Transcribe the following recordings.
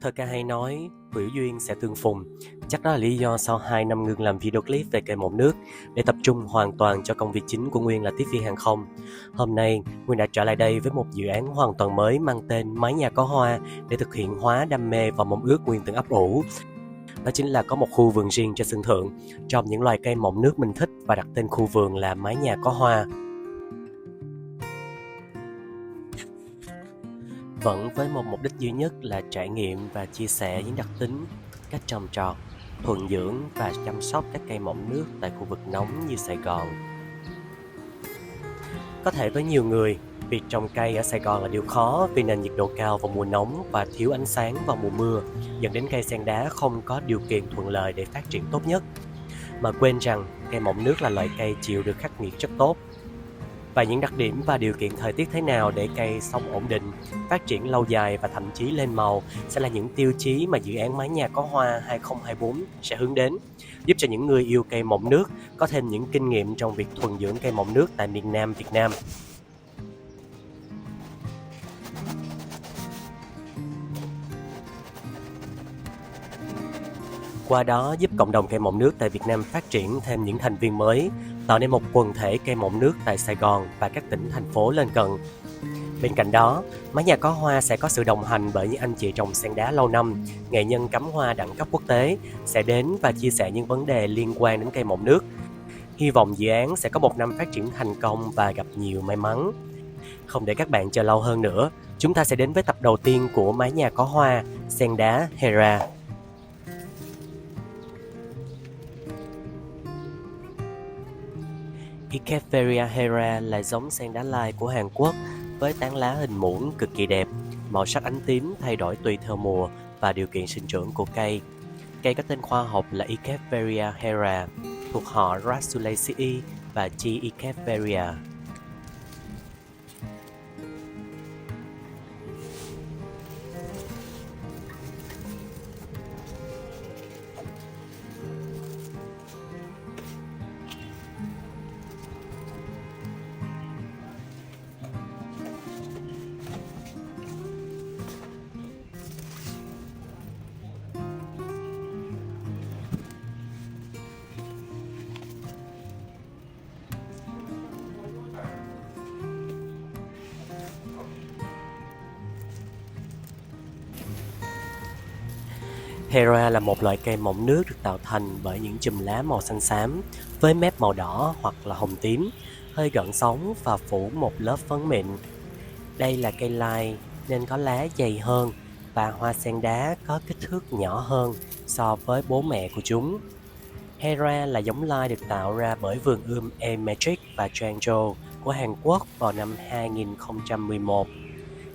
Thơ ca hay nói, hữu duyên sẽ tương phùng. Chắc đó là lý do sau 2 năm ngừng làm video clip về cây mộng nước để tập trung hoàn toàn cho công việc chính của Nguyên là tiếp viên hàng không. Hôm nay, Nguyên đã trở lại đây với một dự án hoàn toàn mới mang tên Mái nhà có hoa để thực hiện hóa đam mê và mong ước Nguyên từng ấp ủ. Đó chính là có một khu vườn riêng cho sân thượng, trồng những loài cây mộng nước mình thích và đặt tên khu vườn là Mái nhà có hoa. Vẫn với một mục đích duy nhất là trải nghiệm và chia sẻ những đặc tính, cách trồng trọt, thuần dưỡng và chăm sóc các cây mộng nước tại khu vực nóng như Sài Gòn. Có thể với nhiều người, việc trồng cây ở Sài Gòn là điều khó vì nền nhiệt độ cao vào mùa nóng và thiếu ánh sáng vào mùa mưa, dẫn đến cây sen đá không có điều kiện thuận lợi để phát triển tốt nhất. Mà quên rằng cây mộng nước là loại cây chịu được khắc nghiệt rất tốt. Và những đặc điểm và điều kiện thời tiết thế nào để cây sống ổn định, phát triển lâu dài và thậm chí lên màu sẽ là những tiêu chí mà dự án Mái nhà có hoa 2024 sẽ hướng đến, giúp cho những người yêu cây mộng nước có thêm những kinh nghiệm trong việc thuần dưỡng cây mộng nước tại miền Nam Việt Nam. Qua đó giúp cộng đồng cây mộng nước tại Việt Nam phát triển thêm những thành viên mới, tạo nên một quần thể cây mộng nước tại Sài Gòn và các tỉnh, thành phố lân cận. Bên cạnh đó, Mái nhà có hoa sẽ có sự đồng hành bởi những anh chị trồng sen đá lâu năm, nghệ nhân cắm hoa đẳng cấp quốc tế sẽ đến và chia sẻ những vấn đề liên quan đến cây mộng nước. Hy vọng dự án sẽ có một năm phát triển thành công và gặp nhiều may mắn. Không để các bạn chờ lâu hơn nữa, chúng ta sẽ đến với tập đầu tiên của Mái nhà có hoa, sen đá Hera. Echeveria Hera là giống sen đá lai của Hàn Quốc với tán lá hình muỗng cực kỳ đẹp, màu sắc ánh tím thay đổi tùy theo mùa và điều kiện sinh trưởng của cây. Cây có tên khoa học là Echeveria Hera, thuộc họ Rassulaceae và G. Echeveria. Hera là một loại cây mộng nước được tạo thành bởi những chùm lá màu xanh xám với mép màu đỏ hoặc là hồng tím, hơi gợn sóng và phủ một lớp phấn mịn. Đây là cây lai nên có lá dày hơn và hoa sen đá có kích thước nhỏ hơn so với bố mẹ của chúng. Hera là giống lai được tạo ra bởi vườn ươm A-Matrix và Changzhou của Hàn Quốc vào năm 2011.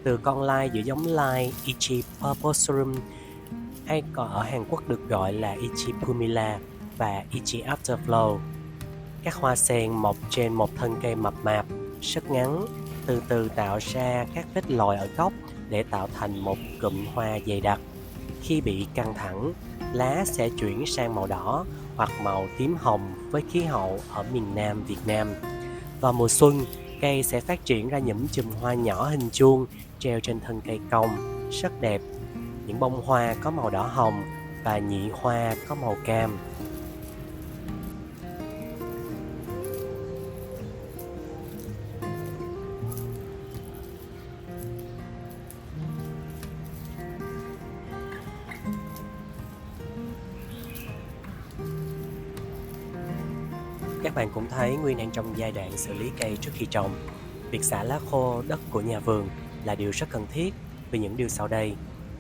Từ con lai giữa giống lai Ichi Purpureum, hay còn ở Hàn Quốc được gọi là Ichi Pumila và Ichi Afterflow. Các hoa sen mọc trên một thân cây mập mạp, rất ngắn, từ từ tạo ra các vết lồi ở gốc để tạo thành một cụm hoa dày đặc. Khi bị căng thẳng, lá sẽ chuyển sang màu đỏ hoặc màu tím hồng với khí hậu ở miền Nam Việt Nam. Vào mùa xuân, cây sẽ phát triển ra những chùm hoa nhỏ hình chuông treo trên thân cây cong, rất đẹp. Những bông hoa có màu đỏ hồng và nhị hoa có màu cam. Các bạn cũng thấy Nguyên đang trong giai đoạn xử lý cây trước khi trồng. Việc xả lá khô đất của nhà vườn là điều rất cần thiết vì những điều sau đây.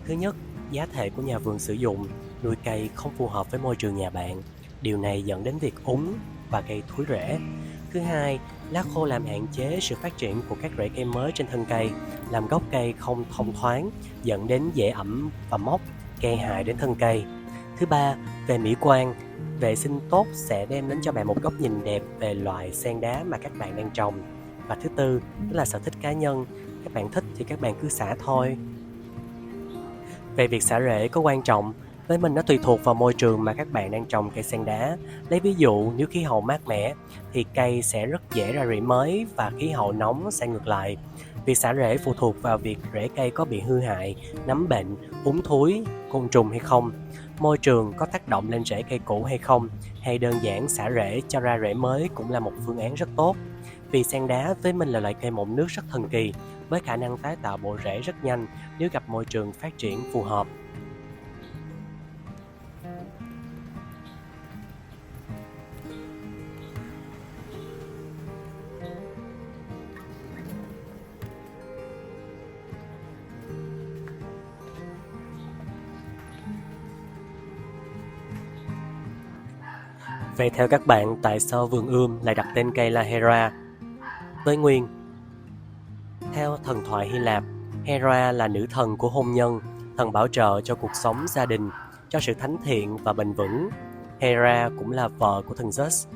Thứ nhất, giá thể của nhà vườn sử dụng nuôi cây không phù hợp với môi trường nhà bạn. Điều này dẫn đến việc úng và gây thối rễ. Thứ hai, lá khô làm hạn chế sự phát triển của các rễ cây mới trên thân cây, làm gốc cây không thông thoáng, dẫn đến dễ ẩm và mốc, gây hại đến thân cây. Thứ ba, về mỹ quan, vệ sinh tốt sẽ đem đến cho bạn một góc nhìn đẹp về loại sen đá mà các bạn đang trồng. Và thứ tư, đó là sở thích cá nhân. Các bạn thích thì các bạn cứ xả thôi. Về việc xả rễ có quan trọng, với mình nó tùy thuộc vào môi trường mà các bạn đang trồng cây sen đá. Lấy ví dụ, nếu khí hậu mát mẻ thì cây sẽ rất dễ ra rễ mới và khí hậu nóng sẽ ngược lại. Việc xả rễ phụ thuộc vào việc rễ cây có bị hư hại, nấm bệnh, úng thúi, côn trùng hay không, môi trường có tác động lên rễ cây cũ hay không, hay đơn giản xả rễ cho ra rễ mới cũng là một phương án rất tốt. Vì sen đá với mình là loại cây mọng nước rất thần kỳ, với khả năng tái tạo bộ rễ rất nhanh nếu gặp môi trường phát triển phù hợp. Vậy theo các bạn, tại sao vườn ươm lại đặt tên cây là Hera? Với nguyên, theo thần thoại Hy Lạp, Hera là nữ thần của hôn nhân, thần bảo trợ cho cuộc sống gia đình, cho sự thánh thiện và bền vững. Hera cũng là vợ của thần Zeus,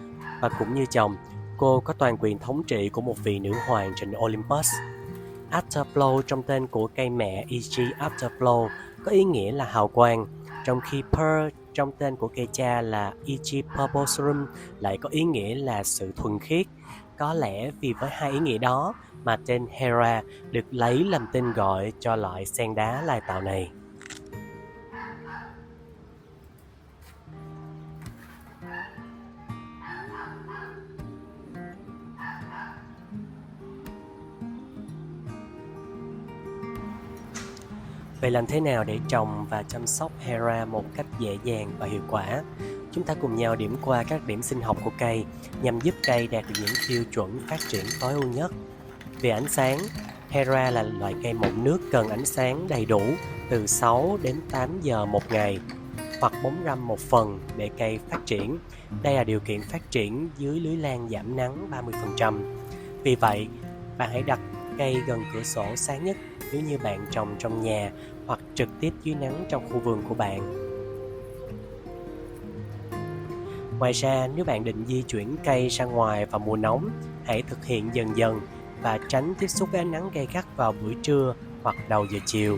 và cũng như chồng, cô có toàn quyền thống trị của một vị nữ hoàng trên Olympus. Afterflow trong tên của cây mẹ Ig Afterflow có ý nghĩa là hào quang, trong khi Pearl trong tên của cây cha là Ig Purpureum lại có ý nghĩa là sự thuần khiết. Có lẽ vì với hai ý nghĩa đó mà tên Hera được lấy làm tên gọi cho loại sen đá lai tạo này. Vậy làm thế nào để trồng và chăm sóc Hera một cách dễ dàng và hiệu quả? Chúng ta cùng nhau điểm qua các điểm sinh học của cây nhằm giúp cây đạt được những tiêu chuẩn phát triển tối ưu nhất. Về ánh sáng, Hera là loại cây mọng nước cần ánh sáng đầy đủ từ 6 đến 8 giờ một ngày, hoặc bóng râm một phần để cây phát triển. Đây là điều kiện phát triển dưới lưới lan giảm nắng 30%. Vì vậy, bạn hãy đặt cây gần cửa sổ sáng nhất nếu như bạn trồng trong nhà hoặc trực tiếp dưới nắng trong khu vườn của bạn. Ngoài ra, nếu bạn định di chuyển cây ra ngoài vào mùa nóng, hãy thực hiện dần dần và tránh tiếp xúc với ánh nắng gay gắt vào buổi trưa hoặc đầu giờ chiều.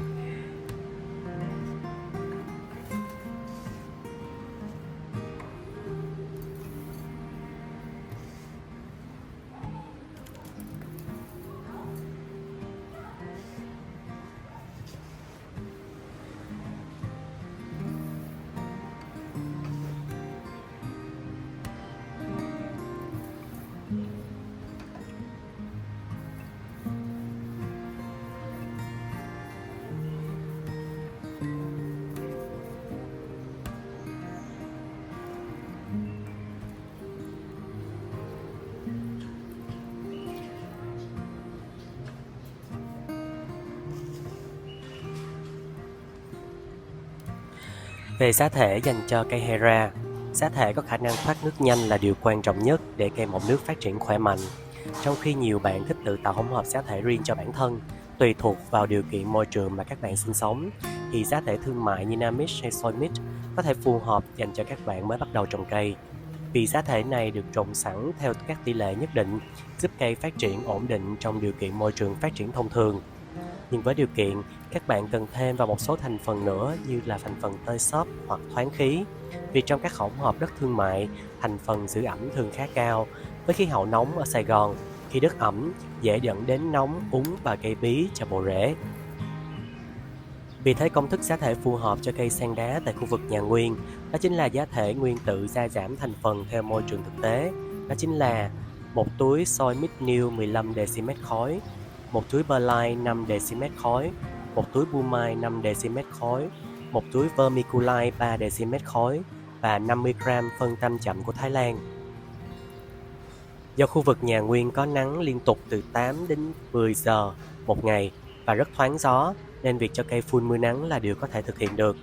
Về giá thể dành cho cây Hera, giá thể có khả năng thoát nước nhanh là điều quan trọng nhất để cây mọng nước phát triển khỏe mạnh. Trong khi nhiều bạn thích tự tạo hỗn hợp giá thể riêng cho bản thân, tùy thuộc vào điều kiện môi trường mà các bạn sinh sống, thì giá thể thương mại như Namix hay Soymix có thể phù hợp dành cho các bạn mới bắt đầu trồng cây. Vì giá thể này được trộn sẵn theo các tỷ lệ nhất định, giúp cây phát triển ổn định trong điều kiện môi trường phát triển thông thường. Nhưng với điều kiện, các bạn cần thêm vào một số thành phần nữa như là thành phần tơi xốp hoặc thoáng khí. Vì trong các hỗn hợp đất thương mại, thành phần giữ ẩm thường khá cao. Với khí hậu nóng ở Sài Gòn, khi đất ẩm dễ dẫn đến nóng, úng và gây bí cho bộ rễ. Vì thế công thức giá thể phù hợp cho cây sen đá tại khu vực nhà nguyên, đó chính là giá thể nguyên tử gia giảm thành phần theo môi trường thực tế. Đó chính là một túi soy mix new 15 dm khối, một túi perlite 5 dm khối, một túi bumai 5 dm khối, một túi vermiculite 3 dm khối và 50 g phân tam chậm của Thái Lan. Do khu vực nhà nguyên có nắng liên tục từ 8 đến 10 giờ một ngày và rất thoáng gió, nên việc cho cây phun mưa nắng là điều có thể thực hiện được.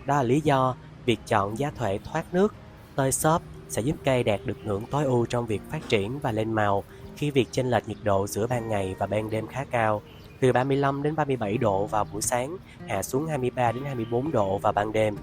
Đó là lý do việc chọn giá thể thoát nước, tơi xốp sẽ giúp cây đạt được ngưỡng tối ưu trong việc phát triển và lên màu khi việc chênh lệch nhiệt độ giữa ban ngày và ban đêm khá cao, từ 35 đến 37 độ vào buổi sáng, hạ xuống 23 đến 24 độ vào ban đêm.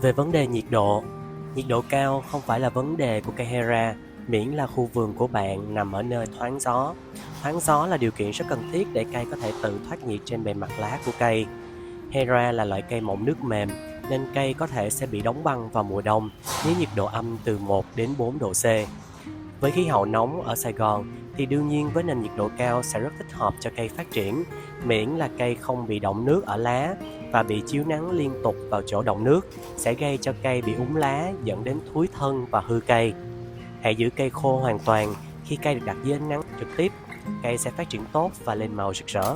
Về vấn đề nhiệt độ cao không phải là vấn đề của cây Hera, miễn là khu vườn của bạn nằm ở nơi thoáng gió. Thoáng gió là điều kiện rất cần thiết để cây có thể tự thoát nhiệt trên bề mặt lá của cây. Hera là loại cây mọng nước mềm, nên cây có thể sẽ bị đóng băng vào mùa đông nếu nhiệt độ âm từ 1 đến 4 độ C. Với khí hậu nóng ở Sài Gòn thì đương nhiên với nền nhiệt độ cao sẽ rất thích hợp cho cây phát triển, miễn là cây không bị đọng nước ở lá và bị chiếu nắng liên tục vào chỗ đọng nước sẽ gây cho cây bị úng lá, dẫn đến thúi thân và hư cây. Hãy giữ cây khô hoàn toàn. Khi cây được đặt dưới ánh nắng trực tiếp, cây sẽ phát triển tốt và lên màu rực rỡ.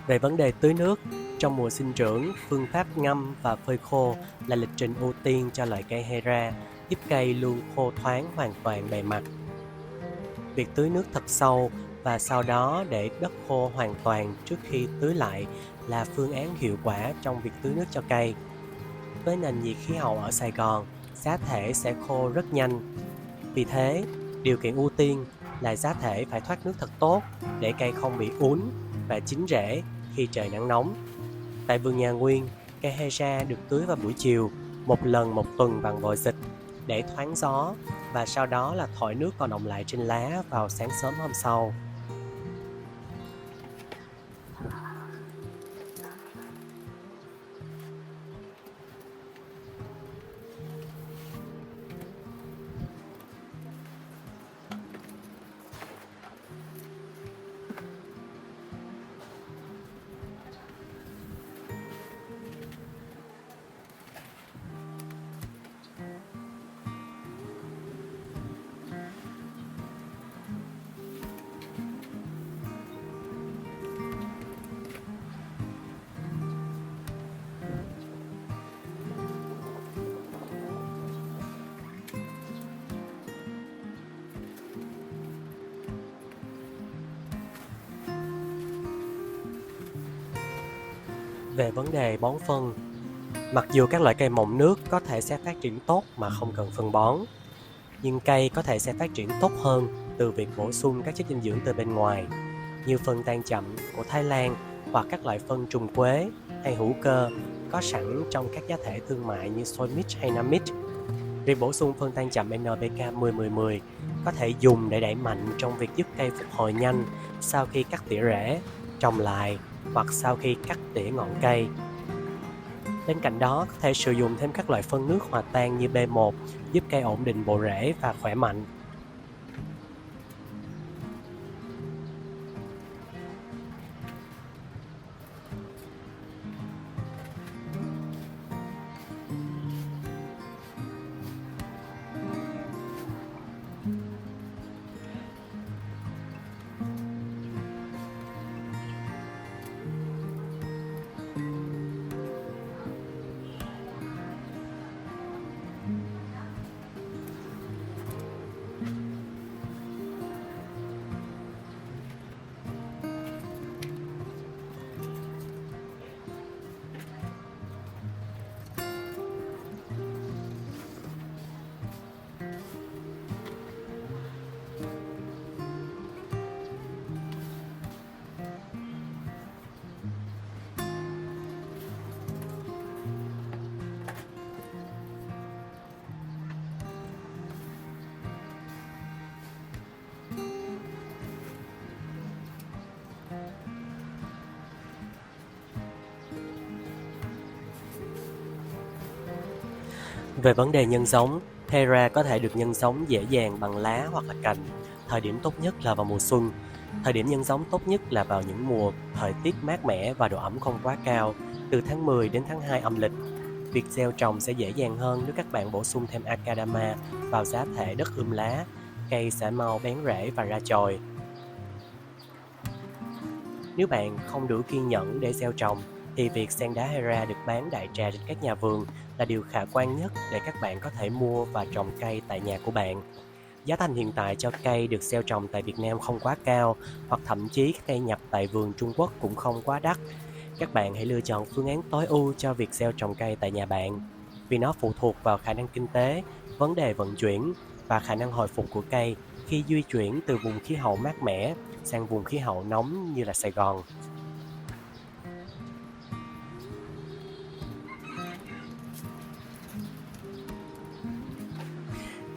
Về vấn đề tưới nước, trong mùa sinh trưởng, phương pháp ngâm và phơi khô là lịch trình ưu tiên cho loại cây Hera, giúp cây luôn khô thoáng hoàn toàn bề mặt. Việc tưới nước thật sâu và sau đó để đất khô hoàn toàn trước khi tưới lại là phương án hiệu quả trong việc tưới nước cho cây. Với nền nhiệt khí hậu ở Sài Gòn, giá thể sẽ khô rất nhanh. Vì thế, điều kiện ưu tiên là giá thể phải thoát nước thật tốt để cây không bị úng và chín rễ khi trời nắng nóng. Tại vườn nhà Nguyên, cây Hera được tưới vào buổi chiều, một lần một tuần bằng vòi xịt để thoáng gió và sau đó là thổi nước còn đọng lại trên lá vào sáng sớm hôm sau. Về vấn đề bón phân, mặc dù các loại cây mọng nước có thể sẽ phát triển tốt mà không cần phân bón, nhưng cây có thể sẽ phát triển tốt hơn từ việc bổ sung các chất dinh dưỡng từ bên ngoài, như phân tan chậm của Thái Lan hoặc các loại phân trùng quế hay hữu cơ có sẵn trong các giá thể thương mại như Soymix hay Namix. Việc bổ sung phân tan chậm NPK 10-10-10 có thể dùng để đẩy mạnh trong việc giúp cây phục hồi nhanh sau khi cắt tỉa rễ, trồng lại hoặc sau khi cắt tỉa ngọn cây. Bên cạnh đó, có thể sử dụng thêm các loại phân nước hòa tan như B1 giúp cây ổn định bộ rễ và khỏe mạnh. Về vấn đề nhân giống, Hera có thể được nhân giống dễ dàng bằng lá hoặc là cành. Thời điểm tốt nhất là vào mùa xuân. Thời điểm nhân giống tốt nhất là vào những mùa thời tiết mát mẻ và độ ẩm không quá cao, từ tháng 10 đến tháng 2 âm lịch. Việc gieo trồng sẽ dễ dàng hơn nếu các bạn bổ sung thêm Akadama vào giá thể đất lá. Cây sẽ mau bén rễ và ra chồi. Nếu bạn không đủ kiên nhẫn để gieo trồng, thì việc sen đá Hera được bán đại trà trên các nhà vườn là điều khả quan nhất để các bạn có thể mua và trồng cây tại nhà của bạn. Giá thành hiện tại cho cây được gieo trồng tại Việt Nam không quá cao, hoặc thậm chí các cây nhập tại vườn Trung Quốc cũng không quá đắt. Các bạn hãy lựa chọn phương án tối ưu cho việc gieo trồng cây tại nhà bạn, vì nó phụ thuộc vào khả năng kinh tế, vấn đề vận chuyển và khả năng hồi phục của cây khi di chuyển từ vùng khí hậu mát mẻ sang vùng khí hậu nóng như là Sài Gòn.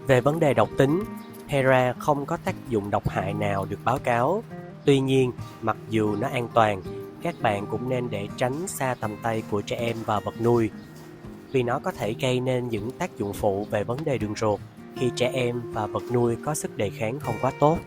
Về vấn đề độc tính, Hera không có tác dụng độc hại nào được báo cáo. Tuy nhiên, mặc dù nó an toàn, các bạn cũng nên để tránh xa tầm tay của trẻ em và vật nuôi, vì nó có thể gây nên những tác dụng phụ về vấn đề đường ruột khi trẻ em và vật nuôi có sức đề kháng không quá tốt.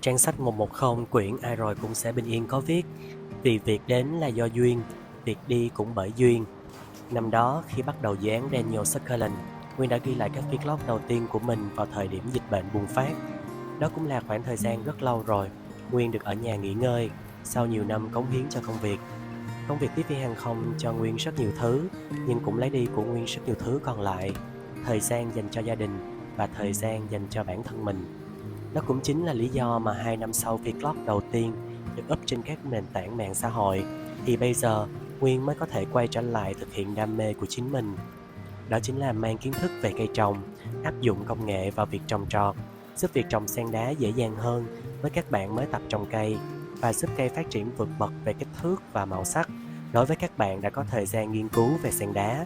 Trang sách 110 quyển Ai rồi cũng sẽ bình yên có viết: vì việc đến là do duyên, việc đi cũng bởi duyên. Năm đó, khi bắt đầu dự án Daniel Sutherland, Nguyên đã ghi lại các viết log đầu tiên của mình vào thời điểm dịch bệnh bùng phát. Đó cũng là khoảng thời gian rất lâu rồi Nguyên được ở nhà nghỉ ngơi sau nhiều năm cống hiến cho công việc. Công việc tiếp viên hàng không cho Nguyên rất nhiều thứ, nhưng cũng lấy đi của Nguyên rất nhiều thứ còn lại: thời gian dành cho gia đình và thời gian dành cho bản thân mình. Đó cũng chính là lý do mà 2 năm sau vlog đầu tiên được up trên các nền tảng mạng xã hội, thì bây giờ Nguyên mới có thể quay trở lại thực hiện đam mê của chính mình. Đó chính là mang kiến thức về cây trồng, áp dụng công nghệ vào việc trồng trọt, giúp việc trồng sen đá dễ dàng hơn với các bạn mới tập trồng cây, và giúp cây phát triển vượt bậc về kích thước và màu sắc đối với các bạn đã có thời gian nghiên cứu về sen đá.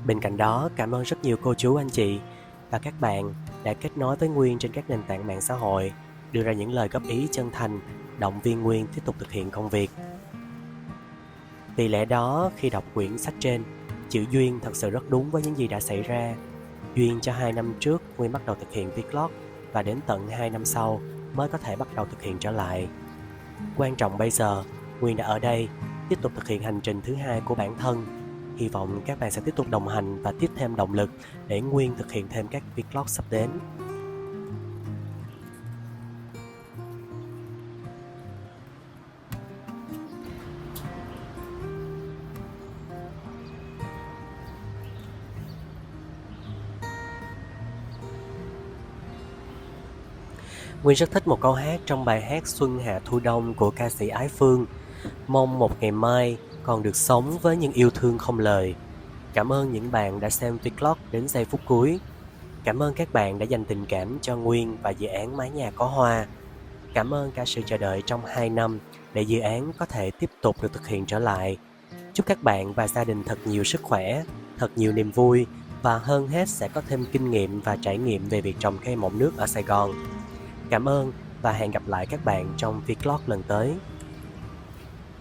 Bên cạnh đó, cảm ơn rất nhiều cô chú, anh chị và các bạn đã kết nối với Nguyên trên các nền tảng mạng xã hội, đưa ra những lời góp ý chân thành, động viên Nguyên tiếp tục thực hiện công việc. Vì lẽ đó, khi đọc quyển sách trên, chữ duyên thật sự rất đúng với những gì đã xảy ra. Duyên cho 2 năm trước Nguyên bắt đầu thực hiện vlog, và đến tận 2 năm sau mới có thể bắt đầu thực hiện trở lại. Quan trọng bây giờ, Nguyên đã ở đây, tiếp tục thực hiện hành trình thứ 2 của bản thân. Hy vọng các bạn sẽ tiếp tục đồng hành và tiếp thêm động lực để Nguyên thực hiện thêm các vlog sắp đến. Nguyên rất thích một câu hát trong bài hát Xuân Hạ Thu Đông của ca sĩ Ái Phương: mong một ngày mai còn được sống với những yêu thương không lời. Cảm ơn những bạn đã xem vlog đến giây phút cuối. Cảm ơn các bạn đã dành tình cảm cho Nguyên và dự án Mái Nhà Có Hoa. Cảm ơn cả sự chờ đợi trong 2 năm để dự án có thể tiếp tục được thực hiện trở lại. Chúc các bạn và gia đình thật nhiều sức khỏe, thật nhiều niềm vui, và hơn hết sẽ có thêm kinh nghiệm và trải nghiệm về việc trồng cây mọng nước ở Sài Gòn. Cảm ơn và hẹn gặp lại các bạn trong vlog lần tới.